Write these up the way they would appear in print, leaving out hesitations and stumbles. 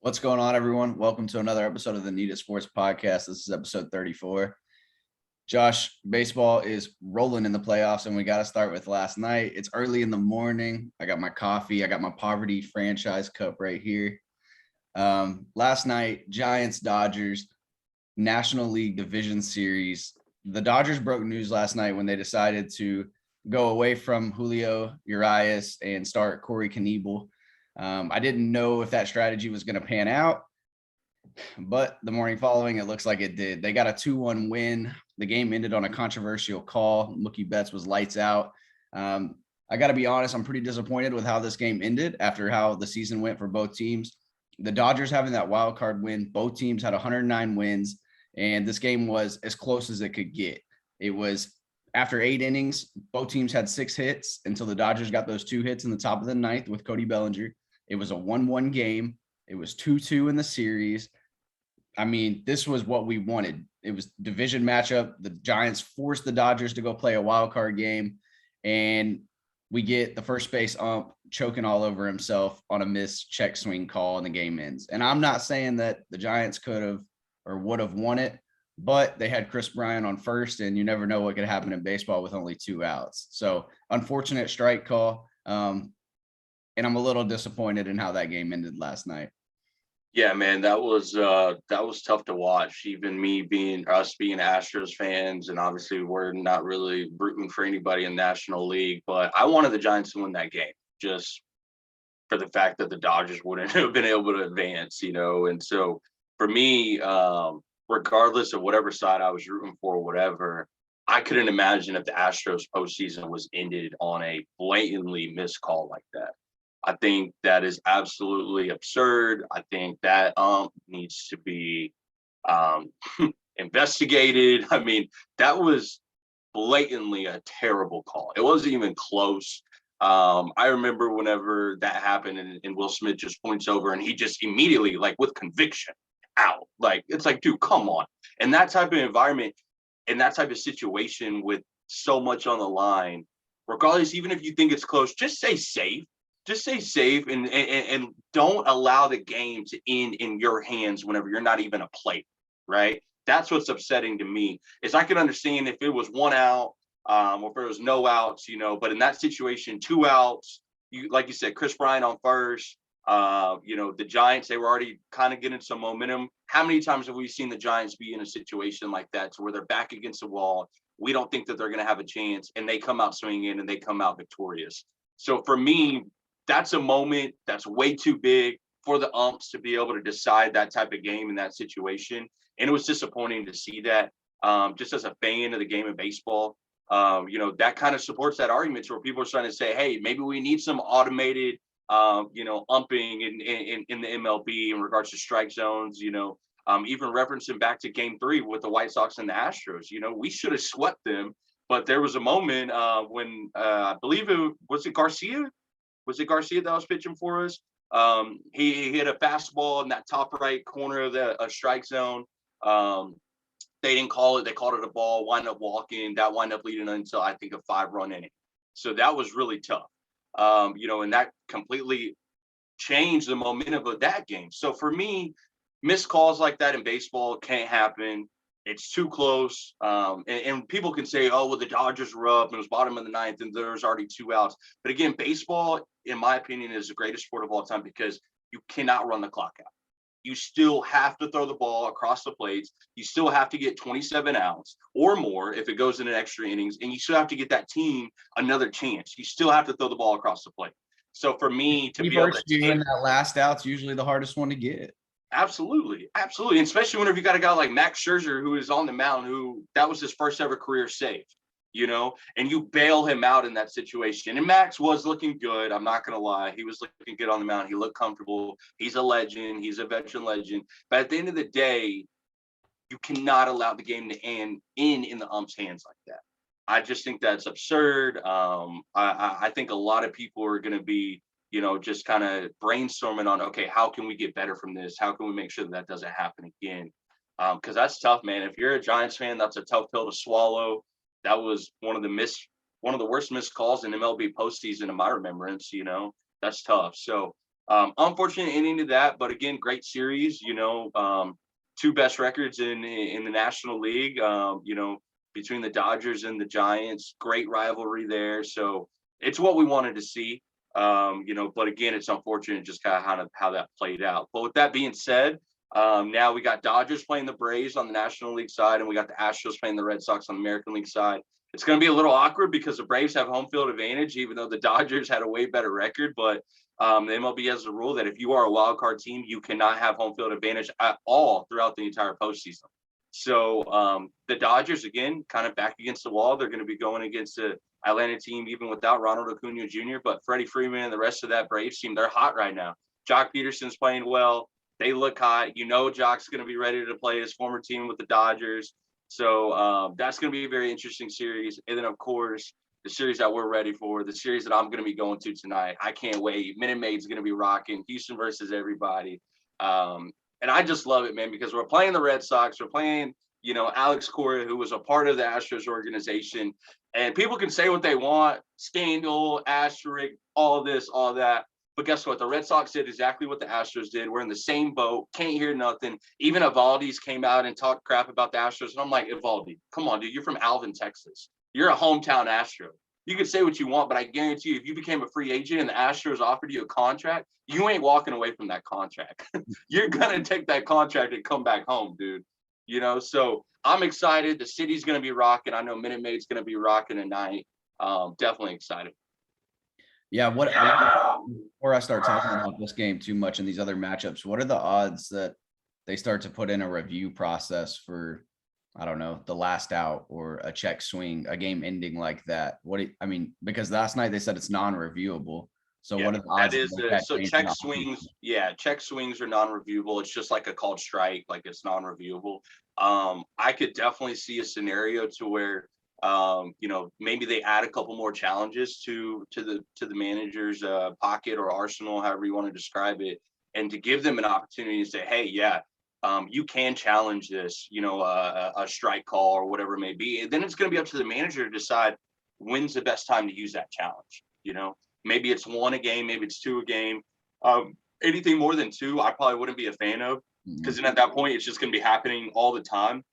What's going on, everyone? Welcome to another episode of the Needed Sports Podcast. This is episode 34. Josh, baseball is rolling in the playoffs, and we got to start with last night. It's early in the morning. I got my coffee. I got my Poverty franchise cup right here. Last night, Giants, Dodgers, National League Division Series. The Dodgers broke news last night when they decided to go away from Julio Urias and start Corey Knebel. I didn't know if that strategy was going to pan out, but the morning following, it looks like it did. They got a 2-1 win. The game ended on a controversial call. Mookie Betts was lights out. I got to be honest, I'm pretty disappointed with how this game ended after how the season went for both teams. The Dodgers having that wild card win, both teams had 109 wins, and this game was as close as it could get. It was after 8 innings, both teams had 6 hits until the Dodgers got those 2 hits in the top of the ninth with Cody Bellinger. It was a 1-1 game. It was 2-2 in the series. I mean, this was what we wanted. It was division matchup. The Giants forced the Dodgers to go play a wild card game, and we get the first base ump choking all over himself on a missed check swing call, and the game ends. And I'm not saying that the Giants could have or would have won it, but they had Chris Bryant on first, and you never know what could happen in baseball with only 2 outs. So unfortunate strike call. And I'm a little disappointed in how that game ended last night. Yeah, man, that was tough to watch. Even being Astros fans, and obviously we're not really rooting for anybody in National League, but I wanted the Giants to win that game just for the fact that the Dodgers wouldn't have been able to advance, And so for me, regardless of whatever side I was rooting for, whatever, I couldn't imagine if the Astros postseason was ended on a blatantly missed call like that. I think that is absolutely absurd. I think that needs to be investigated. I mean, that was blatantly a terrible call. It wasn't even close. I remember whenever that happened and Will Smith just points over and he just immediately, like with conviction, out. Like, it's like, dude, come on. And that type of environment and that type of situation with so much on the line, regardless, even if you think it's close, just say safe. Just stay safe and don't allow the game to end in your hands whenever you're not even a player, right? That's what's upsetting to me. Is I can understand if it was 1 out or if there was no outs, but in that situation, 2 outs, like you said, Chris Bryant on first, the Giants, they were already kind of getting some momentum. How many times have we seen the Giants be in a situation like that to where they're back against the wall? We don't think that they're going to have a chance, and they come out swinging and they come out victorious. So for me, that's a moment that's way too big for the umps to be able to decide that type of game in that situation. And it was disappointing to see that just as a fan of the game of baseball. That kind of supports that argument where people are trying to say, hey, maybe we need some automated, umping in the MLB in regards to strike zones, even referencing back to game 3 with the White Sox and the Astros. We should have swept them. But there was a moment when I believe was it Garcia? Was it Garcia that was pitching for us? He hit a fastball in that top right corner of the strike zone. They didn't call it. They called it a ball, wind up walking. That wind up leading until, I think, a 5-run inning. So that was really tough, and that completely changed the momentum of that game. So for me, missed calls like that in baseball can't happen. It's too close. And people can say, oh, well, the Dodgers were up and it was bottom of the ninth and there's already 2 outs. But again, baseball, in my opinion, is the greatest sport of all time because you cannot run the clock out. You still have to throw the ball across the plates. You still have to get 27 outs or more if it goes in an extra innings. And you still have to get that team another chance. You still have to throw the ball across the plate. So for me to be able to take that last out's usually the hardest one to get. Absolutely. And especially whenever you got a guy like Max Scherzer, who is on the mound, who that was his first ever career save, and you bail him out in that situation. And Max was looking good. I'm not going to lie. He was looking good on the mound. He looked comfortable. He's a legend. He's a veteran legend. But at the end of the day, you cannot allow the game to end in the ump's hands like that. I just think that's absurd. I think a lot of people are going to be, just kind of brainstorming on, okay, how can we get better from this? How can we make sure that doesn't happen again? Because that's tough, man. If you're a Giants fan, that's a tough pill to swallow. That was one of the worst missed calls in MLB postseason in my remembrance. That's tough. So Unfortunate ending to that, but again, great series. Two best records in the National League. Between the Dodgers and the Giants, great rivalry there. So it's what we wanted to see. But again, it's unfortunate just kind of how that played out. But with that being said, now we got Dodgers playing the Braves on the National League side, and we got the Astros playing the Red Sox on the American League side. It's going to be a little awkward because the Braves have home field advantage, even though the Dodgers had a way better record. But the MLB has a rule that if you are a wild card team, you cannot have home field advantage at all throughout the entire postseason. So the Dodgers, again, kind of back against the wall. They're going to be going against the Atlanta team, even without Ronald Acuna Jr., but Freddie Freeman and the rest of that Braves team, they're hot right now. Jock Peterson's playing well. They look hot. Jock's going to be ready to play his former team with the Dodgers. So that's going to be a very interesting series. And then, of course, the series that we're ready for, the series that I'm going to be going to tonight. I can't wait. Minute Maid's going to be rocking. Houston versus everybody. And I just love it, man, because we're playing the Red Sox. We're playing, Alex Cora, who was a part of the Astros organization. And people can say what they want, scandal, asterisk, all this, all that. But guess what? The Red Sox did exactly what the Astros did. We're in the same boat. Can't hear nothing. Even Evaldi's came out and talked crap about the Astros. And I'm like, Evaldi, come on, dude. You're from Alvin, Texas. You're a hometown Astro. You can say what you want, but I guarantee you, if you became a free agent and the Astros offered you a contract, you ain't walking away from that contract. You're going to take that contract and come back home, dude. So I'm excited. The city's going to be rocking. I know Minute Maid's going to be rocking tonight. Definitely excited. Yeah. Before I start talking about this game too much and these other matchups, what are the odds that they start to put in a review process for, I don't know, the last out or a check swing, a game ending like that? Because last night they said it's non-reviewable. So what are the odds? So check swings. Yeah, check swings are non-reviewable. It's just like a called strike, like it's non-reviewable. I could definitely see a scenario to where, maybe they add a couple more challenges to the manager's pocket or arsenal, however you want to describe it, and to give them an opportunity to say, hey, yeah, you can challenge this, a strike call or whatever it may be. And then it's going to be up to the manager to decide when's the best time to use that challenge. Maybe it's 1 a game, maybe it's 2 a game. Anything more than 2, I probably wouldn't be a fan of, because then at that point, it's just going to be happening all the time.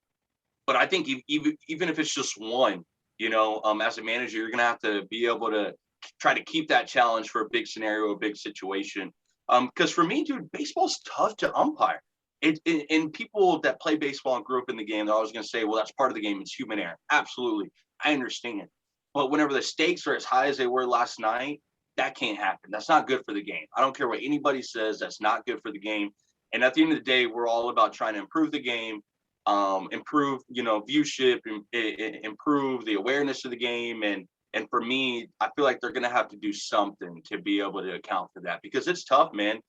But I think even if it's just 1, as a manager, you're going to have to be able to try to keep that challenge for a big scenario, a big situation. Because for me, dude, baseball's tough to umpire. And people that play baseball and grew up in the game, they're always going to say, well, that's part of the game. It's human error. Absolutely. I understand. But whenever the stakes are as high as they were last night, that can't happen. That's not good for the game. I don't care what anybody says. That's not good for the game. And at the end of the day, we're all about trying to improve the game, improve, viewship, improve the awareness of the game. And for me, I feel like they're going to have to do something to be able to account for that, because it's tough, man.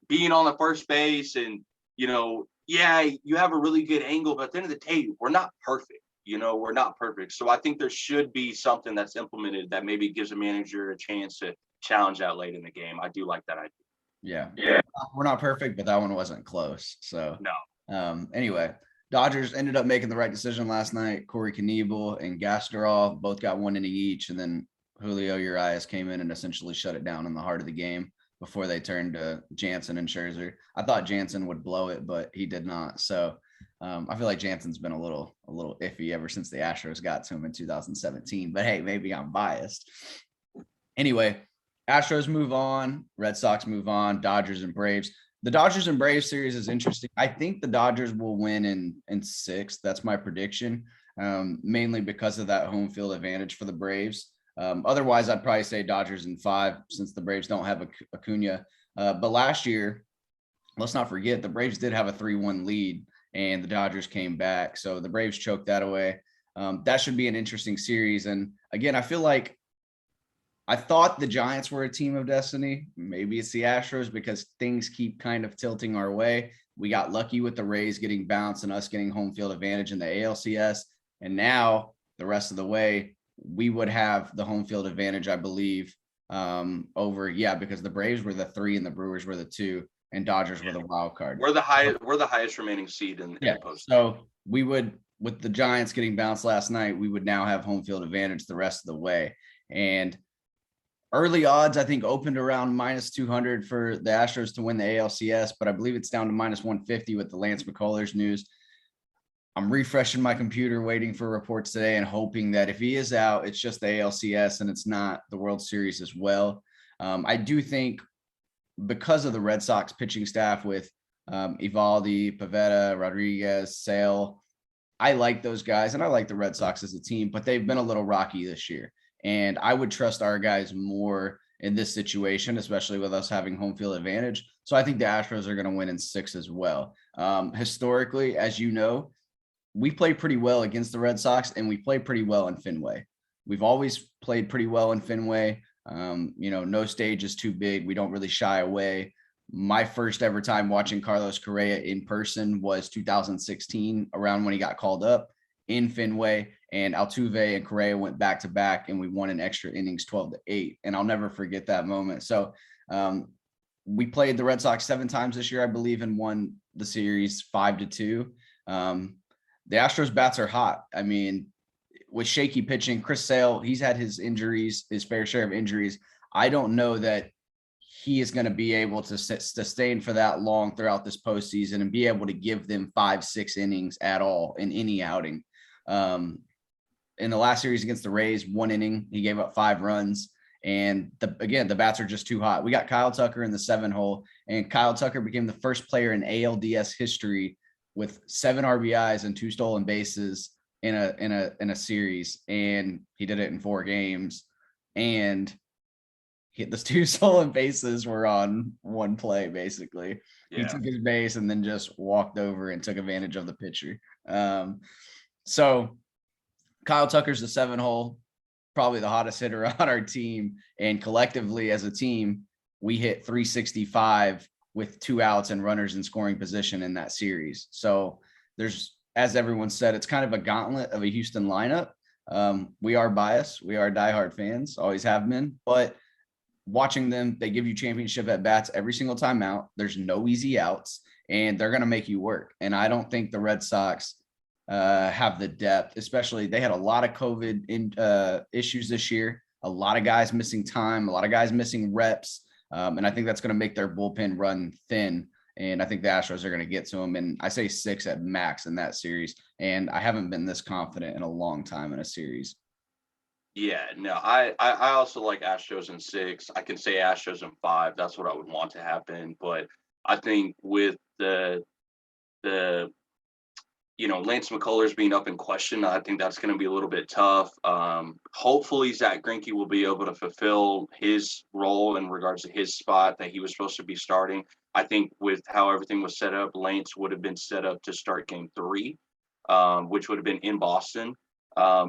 Being on the first base and, yeah, you have a really good angle, but at the end of the day, we're not perfect. We're not perfect. So I think there should be something that's implemented that maybe gives a manager a chance to challenge that late in the game. I do like that idea. Yeah. We're not perfect, but that one wasn't close. So no. Anyway, Dodgers ended up making the right decision last night. Corey Knebel and Gasterol both got 1 inning each, and then Julio Urias came in and essentially shut it down in the heart of the game before they turned to Jansen and Scherzer. I thought Jansen would blow it, but he did not. So I feel like Jansen's been a little iffy ever since the Astros got to him in 2017. But hey, maybe I'm biased. Anyway, Astros move on, Red Sox move on, Dodgers and Braves. The Dodgers and Braves series is interesting. I think the Dodgers will win in 6. That's my prediction, mainly because of that home field advantage for the Braves. Otherwise, I'd probably say Dodgers in 5, since the Braves don't have Acuna. But last year, let's not forget, the Braves did have a 3-1 lead, and the Dodgers came back. So the Braves choked that away. That should be an interesting series. And again, I feel like I thought the Giants were a team of destiny. Maybe it's the Astros, because things keep kind of tilting our way. We got lucky with the Rays getting bounced and us getting home field advantage in the ALCS. And now the rest of the way, we would have the home field advantage, I believe, because the Braves were the 3 and the Brewers were the 2, and Dodgers were the wild card. We're the highest remaining seed in the post. So we would, with the Giants getting bounced last night, we would now have home field advantage the rest of the way. And Early odds, I think, opened around minus 200 for the Astros to win the ALCS, but I believe it's down to minus 150 with the Lance McCullers news. I'm refreshing my computer, waiting for reports today and hoping that if he is out, it's just the ALCS and it's not the World Series as well. I do think because of the Red Sox pitching staff with Evaldi, Pivetta, Rodriguez, Sale, I like those guys and I like the Red Sox as a team, but they've been a little rocky this year. And I would trust our guys more in this situation, especially with us having home field advantage. So I think the Astros are going to win in 6 as well. Historically, as you know, we play pretty well against the Red Sox and we play pretty well in Fenway. We've always played pretty well in Fenway. No stage is too big. We don't really shy away. My first ever time watching Carlos Correa in person was 2016, around when he got called up in Fenway, and Altuve and Correa went back to back and we won in extra innings 12-8. And I'll never forget that moment. So we played the Red Sox 7 times this year, I believe, and won the series 5-2. The Astros bats are hot. I mean, with shaky pitching, Chris Sale, he's had his injuries, his fair share of injuries. I don't know that he is going to be able to sustain for that long throughout this postseason and be able to give them 5-6 innings at all in any outing. In the last series against the Rays, 1 inning, he gave up 5 runs. And the bats are just too hot. We got Kyle Tucker in the 7 hole, and Kyle Tucker became the first player in ALDS history with 7 RBIs and 2 stolen bases in a series, and he did it in 4 games. And the 2 stolen bases were on 1 play, basically. Yeah. He took his base and then just walked over and took advantage of the pitcher. So Kyle Tucker's the 7 hole, probably the hottest hitter on our team. And collectively as a team, we hit 365 with 2 outs and runners in scoring position in that series. So there's, as everyone said, it's kind of a gauntlet of a Houston lineup. We are biased. We are diehard fans, always have been. But watching them, they give you championship at bats every single time out. There's no easy outs, and they're going to make you work. And I don't think the Red Sox have the depth, especially they had a lot of COVID issues this year, a lot of guys missing time, a lot of guys missing reps. And I think that's going to make their bullpen run thin. And I think the Astros are going to get to them. And I say 6 at max in that series. And I haven't been this confident in a long time in a series. Yeah, no, I also like Astros in 6. I can say Astros in 5. That's what I would want to happen. But I think with the Lance McCullers being up in question, I think that's going to be a little bit tough. Hopefully Zach Greinke will be able to fulfill his role in regards to his spot that he was supposed to be starting. I think with how everything was set up, Lance would have been set up to start game 3, which would have been in Boston.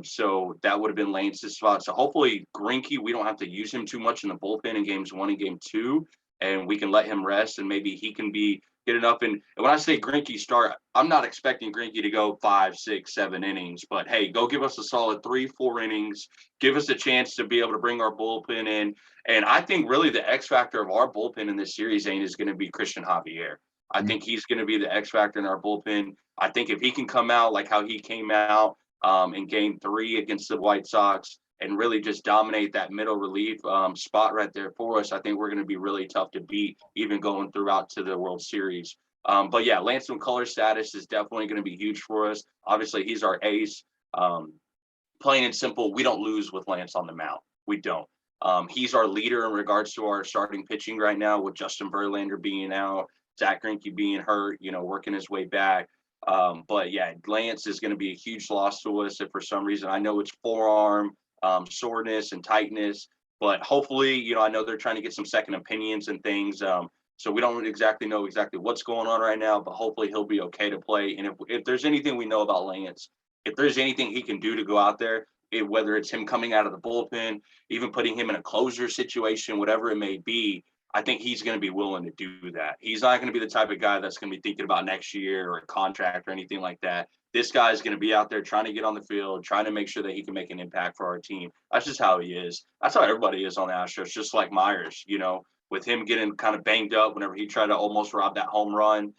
So that would have been Lance's spot. So hopefully Greinke, we don't have to use him too much in the bullpen in games 1 and game 2, and we can let him rest, and maybe he can be getting up. And when I say Greinke start, I'm not expecting Greinke to go 5, 6, 7 innings, but hey, go give us a solid 3, 4 innings. Give us a chance to be able to bring our bullpen in. And I think really the X factor of our bullpen in this series, Zaine, is going to be Christian Javier. I think he's going to be the X factor in our bullpen. I think if he can come out like how he came out in game 3 against the White Sox and really just dominate that middle relief spot right there for us, I think we're going to be really tough to beat, even going throughout to the World Series. But yeah, Lance McCullers' status is definitely going to be huge for us. Obviously, he's our ace. Plain and simple, we don't lose with Lance on the mound. We don't. He's our leader in regards to our starting pitching right now, with Justin Verlander being out, Zach Greinke being hurt, working his way back. But yeah, Lance is going to be a huge loss to us if for some reason, I know it's forearm soreness and tightness, but hopefully, I know they're trying to get some second opinions and things. So we don't exactly know what's going on right now, but hopefully he'll be okay to play. And if there's anything we know about Lance, if there's anything he can do to go out there, whether it's him coming out of the bullpen, even putting him in a closer situation, whatever it may be, I think he's going to be willing to do that. He's not going to be the type of guy that's going to be thinking about next year or a contract or anything like that. This guy's going to be out there trying to get on the field, trying to make sure that he can make an impact for our team. That's just how he is. That's how everybody is on the Astros, just like Myers, with him getting kind of banged up whenever he tried to almost rob that home run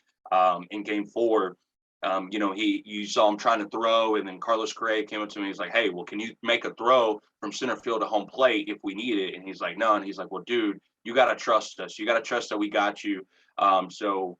in game 4. You saw him trying to throw, and then Carlos Correa came up to me. He's like, "Hey, well, can you make a throw from center field to home plate if we need it?" And he's like, "No." And he's like, "Well, dude, you got to trust us. You got to trust that we got you." So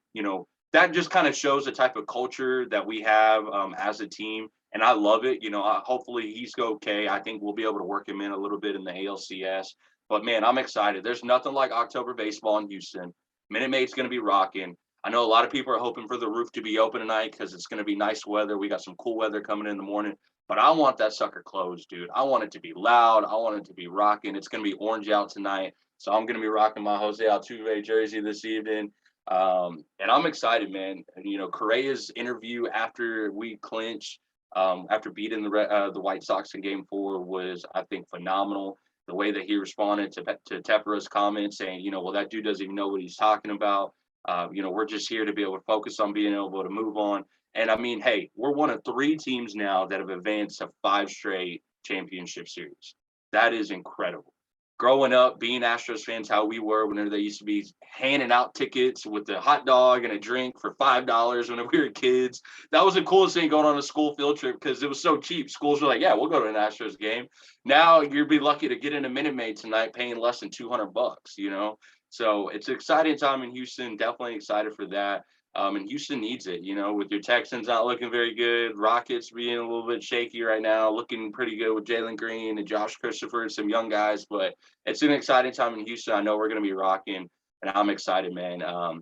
that just kind of shows the type of culture that we have as a team, and I love it. Hopefully he's okay. I think we'll be able to work him in a little bit in the ALCS. But man, I'm excited. There's nothing like October baseball in Houston. Minute Maid's going to be rocking. I know a lot of people are hoping for the roof to be open tonight because it's going to be nice weather. We got some cool weather coming in the morning, but I want that sucker closed, dude. I want it to be loud. I want it to be rocking. It's going to be orange out tonight. So I'm going to be rocking my Jose Altuve jersey this evening. And I'm excited, man. And, Correa's interview after we clinched, after beating the White Sox in Game 4 was, I think, phenomenal. The way that he responded to Tepera's comments saying, well, that dude doesn't even know what he's talking about. We're just here to be able to focus on being able to move on. And I mean, hey, we're one of 3 teams now that have advanced to 5 straight championship series. That is incredible. Growing up, being Astros fans, how we were whenever they used to be handing out tickets with a hot dog and a drink for $5 when we were kids. That was the coolest thing going on a school field trip because it was so cheap. Schools were like, yeah, we'll go to an Astros game. Now you'd be lucky to get in a Minute Maid tonight paying less than $200, So it's an exciting time in Houston. Definitely excited for that. And Houston needs it, with your Texans not looking very good, Rockets being a little bit shaky right now, looking pretty good with Jalen Green and Josh Christopher and some young guys. But it's an exciting time in Houston. I know we're going to be rocking, and I'm excited, man. I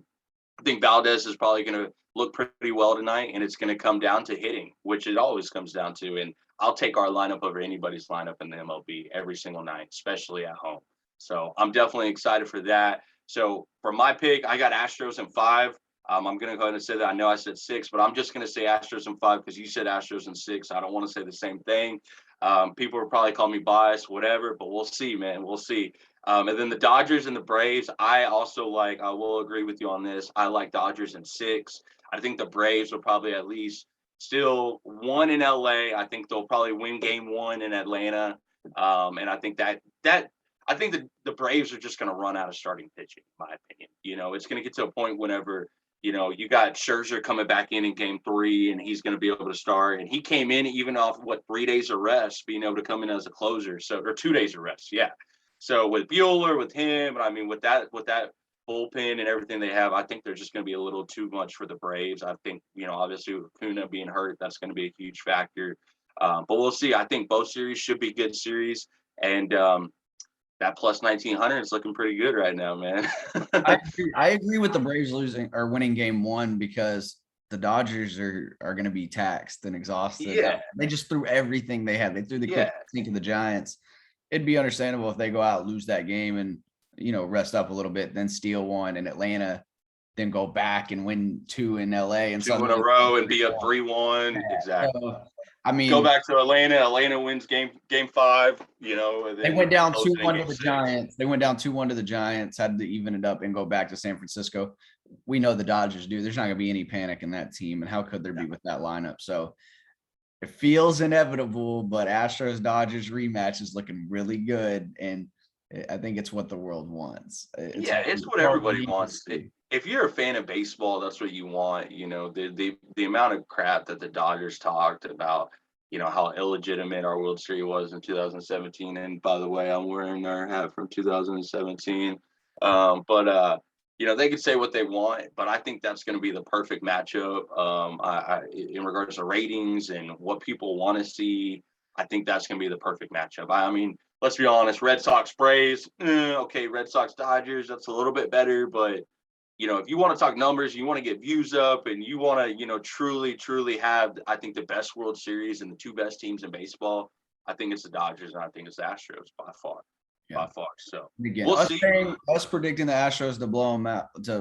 think Valdez is probably going to look pretty well tonight, and it's going to come down to hitting, which it always comes down to. And I'll take our lineup over anybody's lineup in the MLB every single night, especially at home. So I'm definitely excited for that. So for my pick, I got Astros in 5. I'm going to go ahead and say that. I know I said 6, but I'm just going to say Astros in 5 because you said Astros in 6. I don't want to say the same thing. People will probably call me biased, whatever, but we'll see, man. We'll see. And then the Dodgers and the Braves, I will agree with you on this. I like Dodgers in 6. I think the Braves will probably at least still 1 in LA. I think they'll probably win game 1 in Atlanta. And I think I think the Braves are just going to run out of starting pitching, in my opinion. It's going to get to a point whenever, you got Scherzer coming back in game 3, and he's going to be able to start. And he came in even off 3 days of rest, being able to come in as a closer. So, or 2 days of rest, yeah. So with Bueller, with him, I mean, with that bullpen and everything they have, I think they're just going to be a little too much for the Braves. I think, obviously with Acuna being hurt, that's going to be a huge factor. But we'll see. I think both series should be good series, and that plus 1900 is looking pretty good right now, man. I agree with the Braves losing or winning game 1 because the Dodgers are going to be taxed and exhausted. Yeah. They just threw everything they had. They threw the quick sink of the Giants. It'd be understandable if they go out, lose that game, and rest up a little bit, then steal 1 in Atlanta, then go back and win 2 in LA and 2 in a row and be up 3-1. Yeah. Exactly. So, I mean, go back to Atlanta. Atlanta wins game 5. They went down 2-1 to the Giants. They went down 2-1 to the Giants, had to even it up and go back to San Francisco. We know the Dodgers do. There's not going to be any panic in that team, and how could there be with that lineup? So it feels inevitable, but Astros Dodgers rematch is looking really good, and I think it's what the world wants. It's what everybody wants. If you're a fan of baseball, that's what you want. The amount of crap that the Dodgers talked about, how illegitimate our World Series was in 2017. And by the way, I'm wearing our hat from 2017. They could say what they want, but I think that's going to be the perfect matchup. In regards to ratings and what people want to see, I think that's going to be the perfect matchup. I mean, let's be honest, Red Sox Braves, okay, Red Sox Dodgers, that's a little bit better, but if you want to talk numbers, you want to get views up, and you want to, truly have, I think, the best World Series and the 2 best teams in baseball, I think it's the Dodgers and I think it's the Astros by far. By far. So again, we'll see. Us predicting the Astros to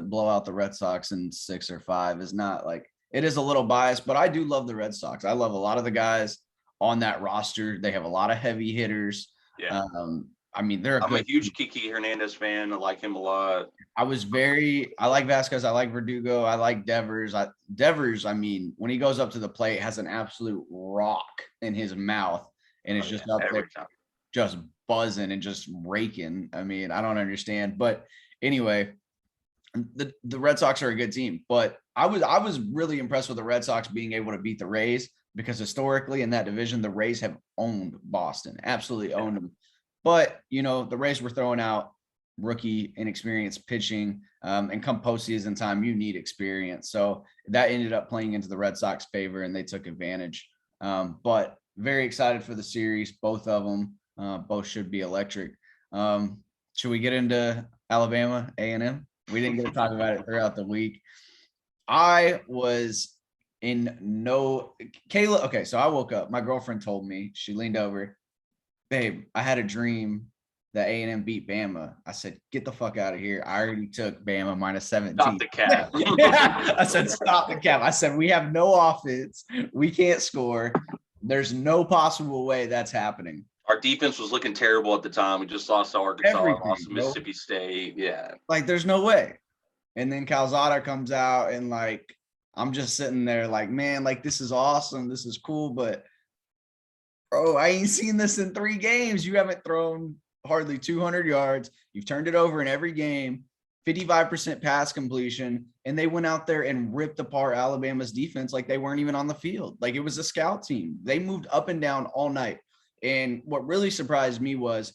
blow out the Red Sox in 6 or 5 is not it is a little biased, but I do love the Red Sox. I love a lot of the guys on that roster. They have a lot of heavy hitters. Yeah. I'm a huge Kiki Hernandez fan. I like him a lot. I like Vasquez. I like Verdugo. I like Devers. Devers, when he goes up to the plate, has an absolute rock in his mouth, and it's just up there, just buzzing and just raking. I don't understand. But anyway, the Red Sox are a good team, but I was really impressed with the Red Sox being able to beat the Rays because historically in that division, the Rays have owned Boston, absolutely owned them. But, the Rays were throwing out rookie inexperienced pitching, and come postseason time, you need experience. So that ended up playing into the Red Sox favor and they took advantage. But very excited for the series. Both of them, both should be electric. Should we get into Alabama A&M? We didn't get to talk about it throughout the week. I was Kayla. Okay, so I woke up. My girlfriend told me, she leaned over, babe, I had a dream that A&M beat Bama. I said, get the fuck out of here. I already took Bama minus 17. Stop the cap. I said, stop the cap. I said, we have no offense. We can't score. There's no possible way that's happening. Our defense was looking terrible at the time. We just lost to Arkansas, lost to Mississippi State. Yeah. Like, there's no way. And then Calzada comes out and, like, I'm just sitting there like, man, like, this is awesome. This is cool. But, bro, I ain't seen this in 3 games. You haven't thrown hardly 200 yards. You've turned it over in every game, 55% pass completion. And they went out there and ripped apart Alabama's defense like they weren't even on the field. Like, it was a scout team. They moved up and down all night. And what really surprised me was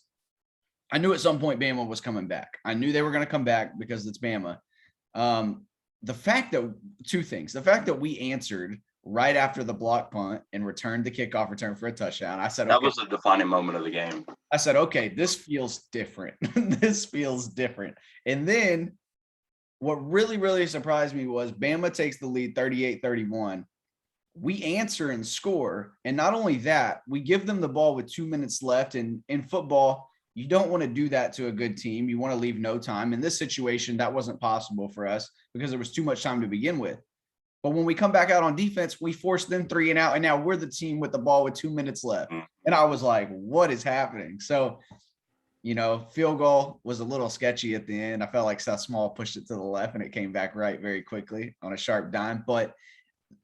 I knew at some point Bama was coming back. I knew they were going to come back because it's Bama. The fact that 2 things, the fact that we answered right after the block punt and returned the kickoff return for a touchdown. I said, that was the defining moment of the game. I said, okay, this feels different. This feels different. And then what really, really surprised me was Bama takes the lead 38-31. We answer and score. And not only that, we give them the ball with 2 minutes left. And in football, you don't want to do that to a good team. You want to leave no time. In this situation, that wasn't possible for us because there was too much time to begin with. But when we come back out on defense, we force them 3 and out. And now we're the team with the ball with 2 minutes left. And I was like, what is happening? So, field goal was a little sketchy at the end. I felt like Seth Small pushed it to the left and it came back right very quickly on a sharp dime. But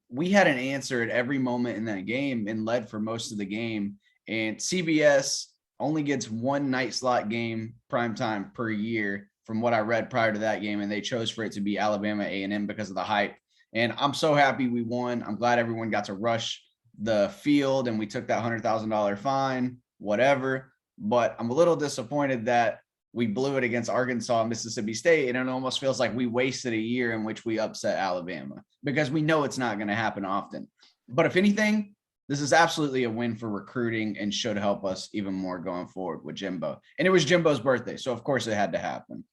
we had an answer at every moment in that game and led for most of the game. And CBS only gets 1 night slot game primetime per year from what I read prior to that game. And they chose for it to be Alabama A&M because of the hype. And I'm so happy we won. I'm glad everyone got to rush the field and we took that $100,000 fine, whatever. But I'm a little disappointed that we blew it against Arkansas and Mississippi State. And it almost feels like we wasted a year in which we upset Alabama because we know it's not going to happen often. But if anything, this is absolutely a win for recruiting and should help us even more going forward with Jimbo. And it was Jimbo's birthday. So, of course, it had to happen.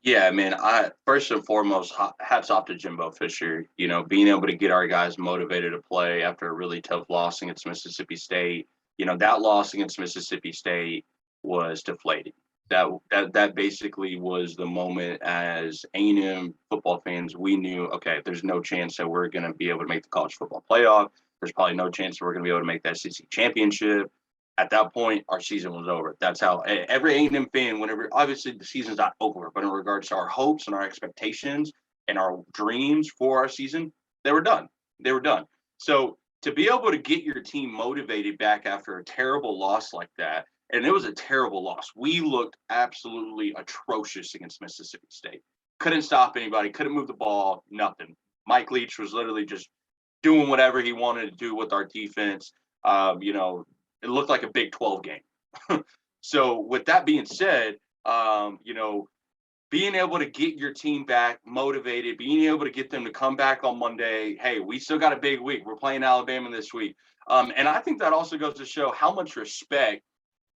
Yeah, man, first and foremost, hats off to Jimbo Fisher, being able to get our guys motivated to play after a really tough loss against Mississippi State. That loss against Mississippi State was deflating. That basically was the moment as A&M football fans, we knew, okay, there's no chance that we're going to be able to make the college football playoff. There's probably no chance that we're going to be able to make that SEC championship. At that point, our season was over. That's how every A&M fan, whenever, obviously the season's not over, but in regards to our hopes and our expectations and our dreams for our season, they were done. They were done. So to be able to get your team motivated back after a terrible loss like that, and it was a terrible loss. We looked absolutely atrocious against Mississippi State. Couldn't stop anybody, couldn't move the ball, nothing. Mike Leach was literally just doing whatever he wanted to do with our defense. It looked like a Big 12 game. So with that being said, being able to get your team back motivated, being able to get them to come back on Monday, hey, we still got a big week. We're playing Alabama this week. And I think that also goes to show how much respect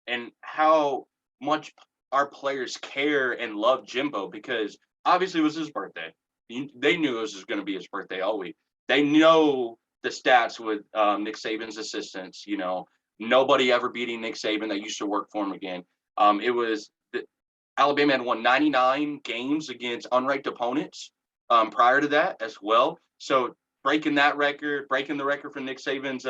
and how much our players care and love Jimbo, because obviously it was his birthday. They knew it was going to be his birthday all week. They know the stats with Nick Saban's assistants, nobody ever beating Nick Saban that used to work for him again. Alabama had won 99 games against unranked opponents prior to that as well. So breaking the record for Nick Saban's,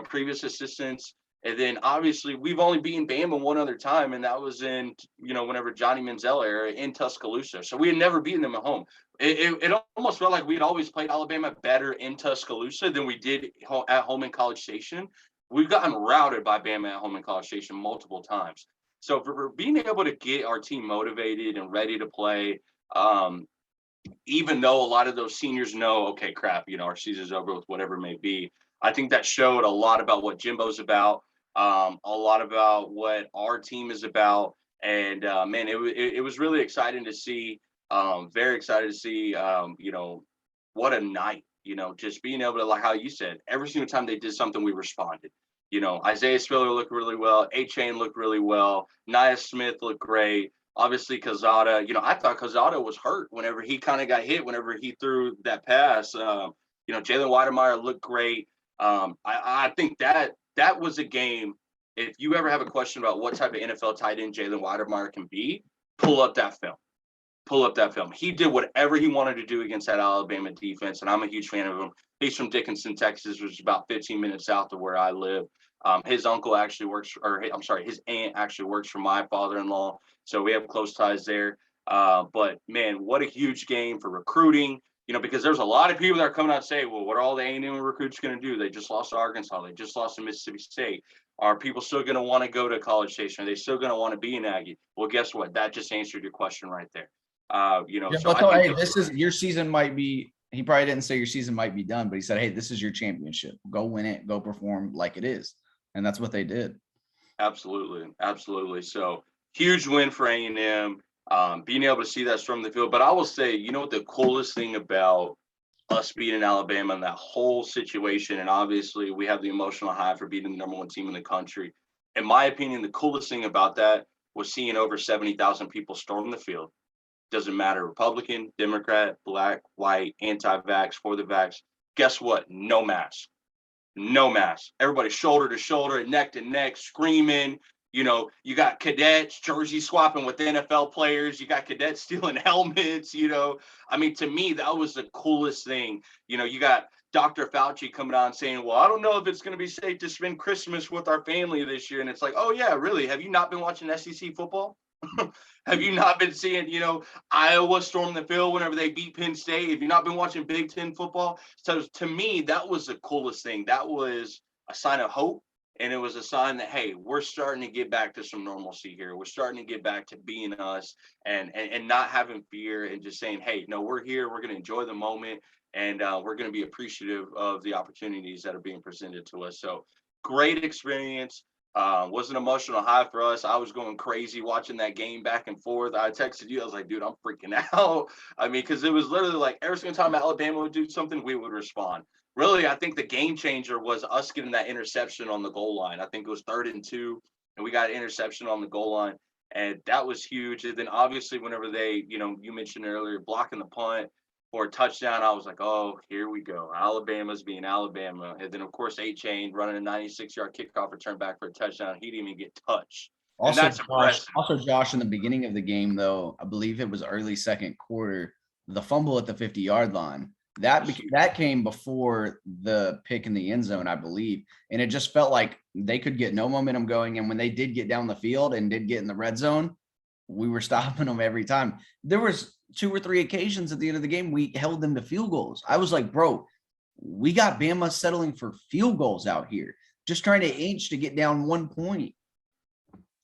previous assistants. And then obviously we've only beaten Bama one other time, and that was in, whenever Johnny Manziel era in Tuscaloosa. So we had never beaten them at home. It almost felt like we'd always played Alabama better in Tuscaloosa than we did at home in College Station. We've gotten routed by Bama at home in College Station multiple times. So for being able to get our team motivated and ready to play, Even though a lot of those seniors know, okay, crap, our season's over with, whatever it may be. I think that showed a lot about what Jimbo's about, a lot about what our team is about. And man, it was really exciting to see, very excited to see, what a night, just being able to, like how you said, every single time they did something, we responded. Isaiah Spiller looked really well. A-Chain looked really well. Nia Smith looked great. Obviously, Quezada, I thought Quezada was hurt whenever he kind of got hit, whenever he threw that pass. Jalen Weidemeyer looked great. I think that was a game. If you ever have a question about what type of NFL tight end Jalen Weidemeyer can be, pull up that film. He did whatever he wanted to do against that Alabama defense, and I'm a huge fan of him. He's from Dickinson, Texas, which is about 15 minutes south of where I live. His uncle actually works, his aunt actually works for my father-in-law, so we have close ties there. But man, what a huge game for recruiting. Because there's a lot of people that are coming out and say, well, what are all the A&M recruits going to do? They just lost to Arkansas. They just lost to Mississippi State. Are people still going to want to go to College Station? Are they still going to want to be an Aggie? Well, guess what? That just answered your question right there. So hey, this is your season might be, he probably didn't say your season might be done, but he said, hey, this is your championship. Go win it, go perform like it is. And that's what they did. Absolutely. So huge win for A&M, being able to see that storm the field. But I will say, what the coolest thing about us beating Alabama and that whole situation, and obviously we have the emotional high for beating the number one team in the country. In my opinion, the coolest thing about that was seeing over 70,000 people storm the field. Doesn't matter, Republican, Democrat, black, white, anti-vax, for the vax. Guess what? No mask. Everybody shoulder to shoulder, neck to neck, screaming. You got cadets jersey swapping with NFL players. You got cadets stealing helmets. To me, that was the coolest thing. You got Dr. Fauci coming on saying, well, I don't know if it's going to be safe to spend Christmas with our family this year. And it's like, oh, yeah, really? Have you not been watching SEC football? Have you not been seeing, Iowa storm the field whenever they beat Penn State? Have you not been watching Big Ten football? So to me, that was the coolest thing. That was a sign of hope. And it was a sign that, hey, we're starting to get back to some normalcy here. We're starting to get back to being us and not having fear and just saying, hey, no, we're here. We're going to enjoy the moment. And we're going to be appreciative of the opportunities that are being presented to us. So great experience. Was an emotional high for us. I was going crazy watching that game back and forth. I texted you. I was like, dude, I'm freaking out. Because it was literally like every single time Alabama would do something, we would respond. Really, I think the game changer was us getting that interception on the goal line. I think it was 3rd and 2, and we got an interception on the goal line. And that was huge. And then obviously whenever they, you mentioned earlier, blocking the punt for a touchdown, I was like, oh, here we go. Alabama's being Alabama. And then, of course, A-Chain running a 96-yard kickoff return back for a touchdown. He didn't even get touched. Also, Josh, in the beginning of the game, though, I believe it was early second quarter, the fumble at the 50-yard line, that came before the pick in the end zone, I believe. And it just felt like they could get no momentum going. And when they did get down the field and did get in the red zone, we were stopping them every time. There was 2 or 3 occasions at the end of the game we held them to field goals. I was like, bro, we got Bama settling for field goals out here, just trying to inch to get down 1 point.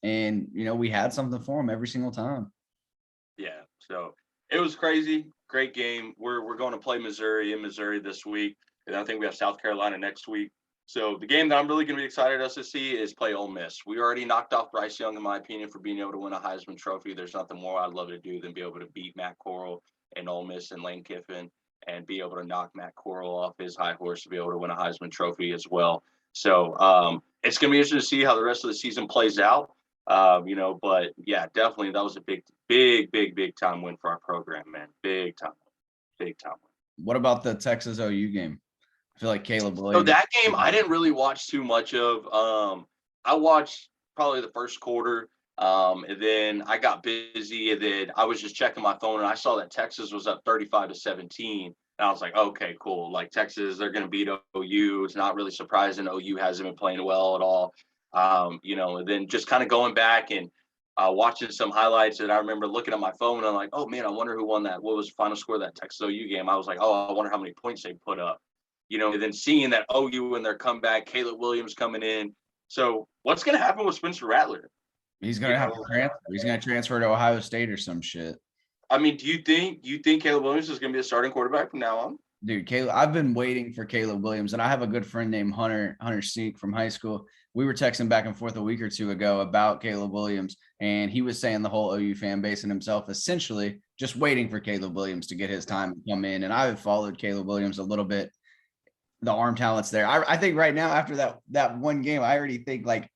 And, we had something for them every single time. Yeah, so it was crazy. Great game. We're going to play Missouri in Missouri this week, and I think we have South Carolina next week. So the game that I'm really going to be excited us to see is play Ole Miss. We already knocked off Bryce Young, in my opinion, for being able to win a Heisman Trophy. There's nothing more I'd love to do than be able to beat Matt Corral and Ole Miss and Lane Kiffin and be able to knock Matt Corral off his high horse to be able to win a Heisman Trophy as well. So it's going to be interesting to see how the rest of the season plays out. But yeah, definitely that was a big time win for our program, man. Big time win. What about the Texas OU game? I feel like Caleb Williams. So that game I didn't really watch too much of. I watched probably the first quarter, and then I got busy, and then I was just checking my phone, and I saw that Texas was up 35-17. And I was like, okay, cool. Like Texas, they're going to beat OU. It's not really surprising. OU hasn't been playing well at all. And then just kind of going back and watching some highlights, and I remember looking at my phone and I'm like, oh man, I wonder who won that. What was the final score of that Texas OU game? I was like, oh, I wonder how many points they put up. And then seeing that OU and their comeback, Caleb Williams coming in. So what's going to happen with Spencer Rattler? He's going to have to transfer. He's going to transfer to Ohio State or some shit. I mean, do you think Caleb Williams is going to be the starting quarterback from now on? Dude, Caleb, I've been waiting for Caleb Williams, and I have a good friend named Hunter Seek from high school. We were texting back and forth a week or two ago about Caleb Williams, and he was saying the whole OU fan base and himself essentially just waiting for Caleb Williams to get his time to come in. And I've followed Caleb Williams a little bit. The arm talent's there. I think right now after that one game, I already think like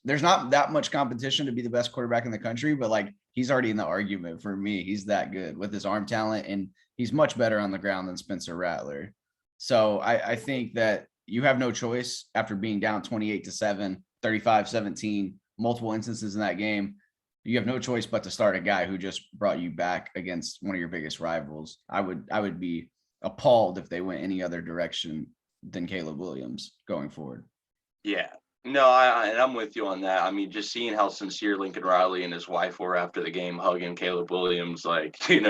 there's not that much competition to be the best quarterback in the country, but like he's already in the argument for me. He's that good with his arm talent, and he's much better on the ground than Spencer Rattler. So I think that you have no choice after being down 28-7, 35-17, multiple instances in that game. You have no choice but to start a guy who just brought you back against one of your biggest rivals. I would be appalled if they went any other direction than Caleb Williams going forward. Yeah. No, I'm with you on that. I mean, just seeing how sincere Lincoln Riley and his wife were after the game, hugging Caleb Williams, like, you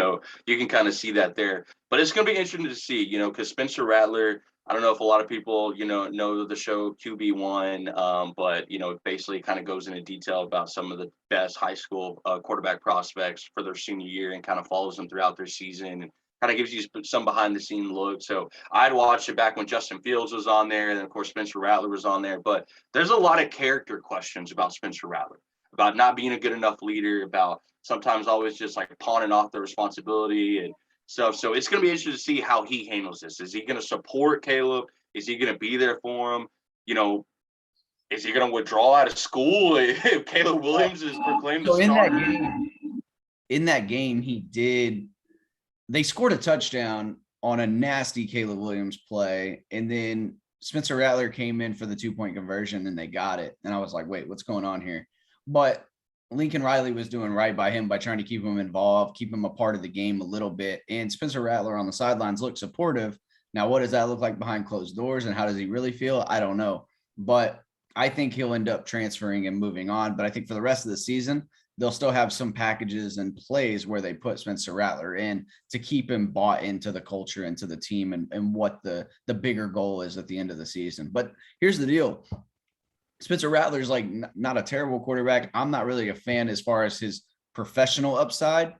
can kind of see that there. But it's going to be interesting to see, because Spencer Rattler, I don't know if a lot of people, know the show QB1, but, it basically kind of goes into detail about some of the best high school quarterback prospects for their senior year and kind of follows them throughout their season and kind of gives you some behind the scene look. So I'd watched it back when Justin Fields was on there. And of course, Spencer Rattler was on there. But there's a lot of character questions about Spencer Rattler, about not being a good enough leader, about sometimes always just like pawning off the responsibility and stuff. So it's going to be interesting to see how he handles this. Is he going to support Caleb? Is he going to be there for him? Is he going to withdraw out of school if Caleb Williams is proclaimed the starter? In that game, they scored a touchdown on a nasty Caleb Williams play. And then Spencer Rattler came in for the 2-point conversion and they got it. And I was like, wait, what's going on here? But Lincoln Riley was doing right by him by trying to keep him involved, keep him a part of the game a little bit. And Spencer Rattler on the sidelines looked supportive. Now, what does that look like behind closed doors and how does he really feel? I don't know. But I think he'll end up transferring and moving on. But I think for the rest of the season, they'll still have some packages and plays where they put Spencer Rattler in to keep him bought into the culture and to the team and what the bigger goal is at the end of the season. But here's the deal. Spencer Rattler's like not a terrible quarterback. I'm not really a fan as far as his professional upside,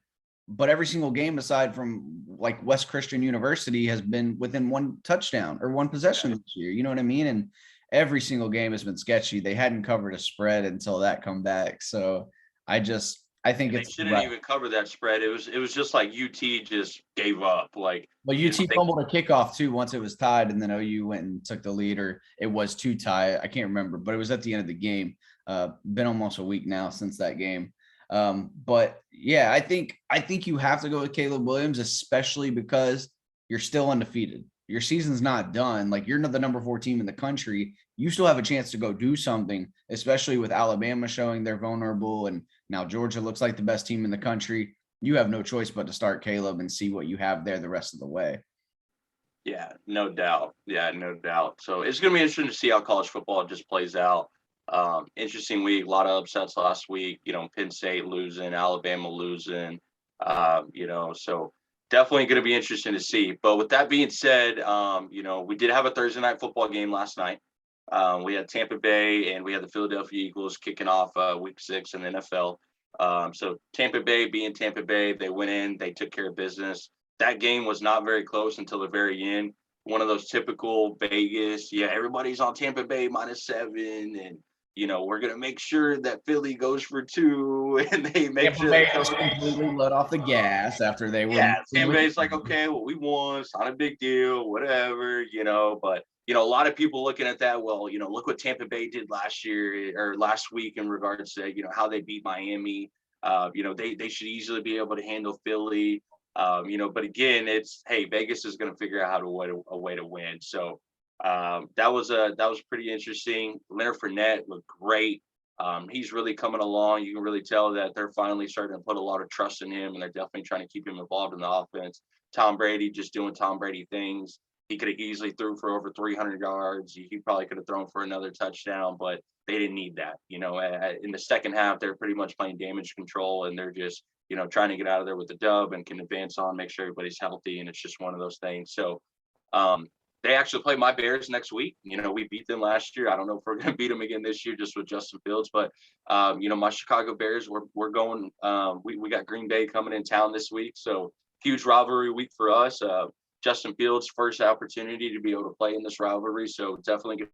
but every single game aside from like West Christian University has been within one touchdown or one possession this year. You know what I mean? And every single game has been sketchy. They hadn't covered a spread until that comeback. So I think they shouldn't even cover that spread. It was just like UT just gave up. Like, well, UT fumbled a kickoff too once it was tied, and then OU went and took the lead, or it was 2-tie. I can't remember, but it was at the end of the game. Been almost a week now since that game. But yeah, I think you have to go with Caleb Williams, especially because you're still undefeated. Your season's not done. Like, you're not the number 4 team in the country. You still have a chance to go do something, especially with Alabama showing they're vulnerable. And now Georgia looks like the best team in the country. You have no choice but to start Caleb and see what you have there the rest of the way. Yeah, no doubt. So it's going to be interesting to see how college football just plays out. Interesting week, a lot of upsets last week, Penn State losing, Alabama losing, so definitely going to be interesting to see. But with that being said, we did have a Thursday night football game last night. We had Tampa Bay and we had the Philadelphia Eagles kicking off week 6 in the NFL. So Tampa Bay being Tampa Bay, they went in, they took care of business. That game was not very close until the very end. One of those typical Vegas, everybody's on Tampa Bay -7, and we're gonna make sure that Philly goes for 2, and they make sure they completely let off the gas after they were. Yeah, Tampa Bay's like, okay, well, we won, it's not a big deal, whatever, But a lot of people looking at that, well, look what Tampa Bay did last year or last week in regards to how they beat Miami. They should easily be able to handle Philly. But again, it's, hey, Vegas is going to figure out a way to win. So that was pretty interesting. Leonard Fournette looked great. He's really coming along. You can really tell that they're finally starting to put a lot of trust in him, and they're definitely trying to keep him involved in the offense. Tom Brady just doing Tom Brady things. He could have easily threw for over 300 yards. He probably could have thrown for another touchdown, but they didn't need that. In the second half, they're pretty much playing damage control, and they're just trying to get out of there with the dub and can advance on, make sure everybody's healthy, and it's just one of those things. So they actually play my Bears next week. You know, we beat them last year. I don't know if we're going to beat them again this year just with Justin Fields, but you know, my Chicago Bears, we're going. We got Green Bay coming in town this week, so huge rivalry week for us. Justin Fields' first opportunity to be able to play in this rivalry, so definitely